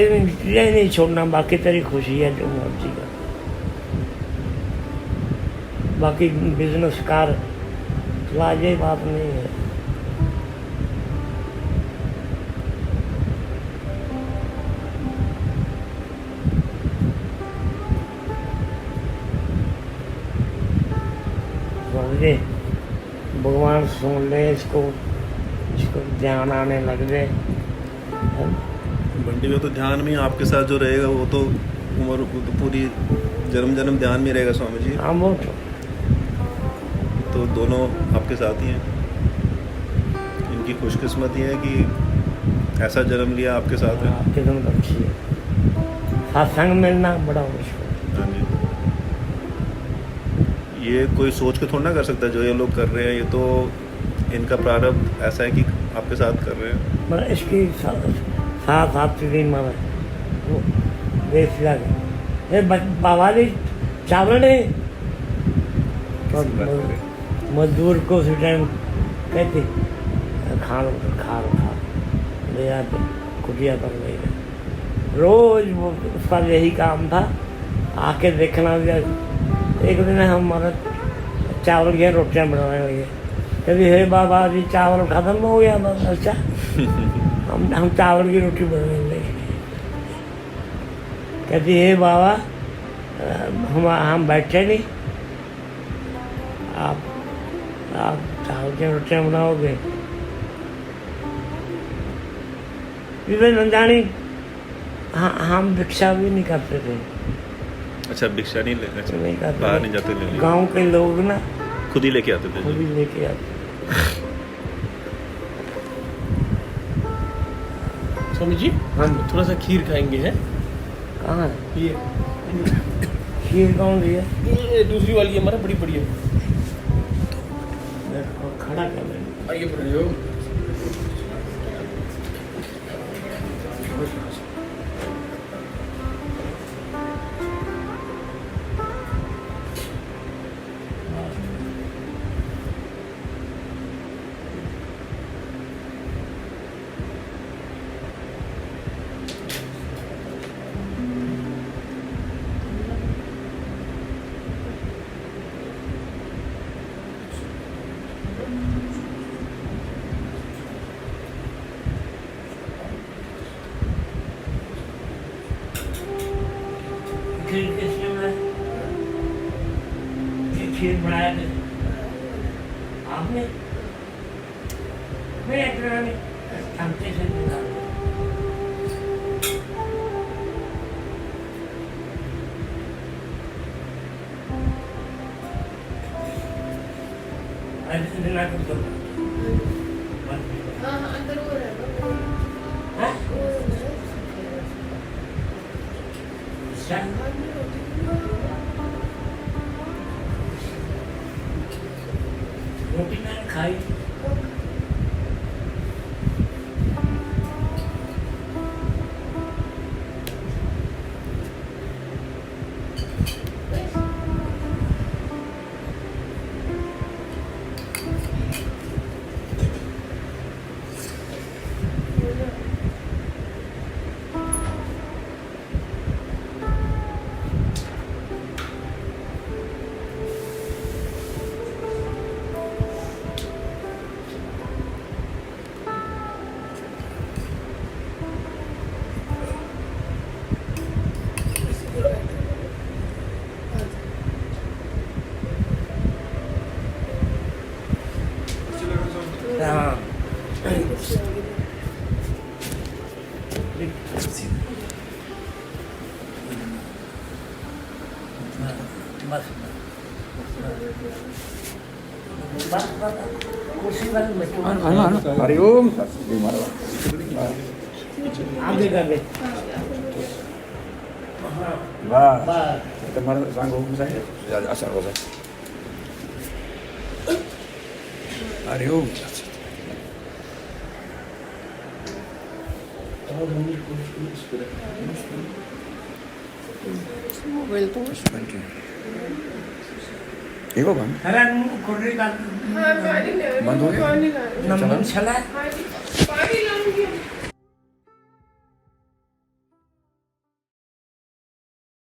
नहीं छोड़ना, बाकी तेरी खुशी है जो मर्जी का। बाकी बिजनेस कार लाजे बात नहीं है। समझे? भगवान सुन ले इसको ध्यान आने लग जाए। बंटी में तो ध्यान में आपके साथ जो रहेगा वो तो उम्र, वो तो पूरी जन्म जन्म ध्यान में रहेगा स्वामी जी। हाँ वो तो दोनों आपके साथ ही हैं। इनकी खुशकिस्मती है कि ऐसा जन्म लिया आपके साथ है। आपकी तो अच्छी है। सत्संग मिलना बड़ा मुश्किल। हाँ जी, ये कोई सोच के थोड़ा ना कर सकता जो ये लोग कर रहे हैं, ये तो इनका प्रारब्ध ऐसा है कि आपके साथ कर रहे हैं। मतलब इसकी सात दिन मारा वो देश लगे बाबा जी चावल नहीं तो मजदूर को उसी टाइम कहती खा ले आते कुटिया पर ले गए। रोज वो उसका यही काम था, आके देखना। एक दिन हमारा चावल के रोटियां बनाने लगे, कभी हे बाबा जी चावल खत्म हो गया। बस अच्छा, हम चावल की रोटी बनाने लगे। कहती हे बाबा हम बैठे नहीं, आप चावल की रोटियां बनाओगे? न जानी हम भिक्षा भी नहीं करते थे। अच्छा, भिक्षा नहीं लेना चाहिए, नहीं करते, बाहर नहीं जाते लेने, गांव के लोग ना खुद ही लेके आते थे। खुद ही लेके आते। स्वामी जी हाँ थोड़ा सा खीर खाएंगे, हैं? कहाँ है? ये खीर कौन दी है? ये दूसरी वाली है हमारा, बड़ी बड़ी है। खड़ा कर लेंगे। आइए प्रयोग। खीर किसने बनाई? ये खीर बनाया किसने? आपने? मैं इतना नहीं चमचे से निकाल दिया। ऐसे बिना कुछ तो अंदर वो रहेगा। हाँ? अच्छा। रोटी मैंने खाई। बस बस कुर्सी वाले बच्चों हरिओम आगे कर दे वाह बस teman sanggup saya asal saya hariom Ikaw ba? Haran kurri ka Bando ya? namun salah हाँ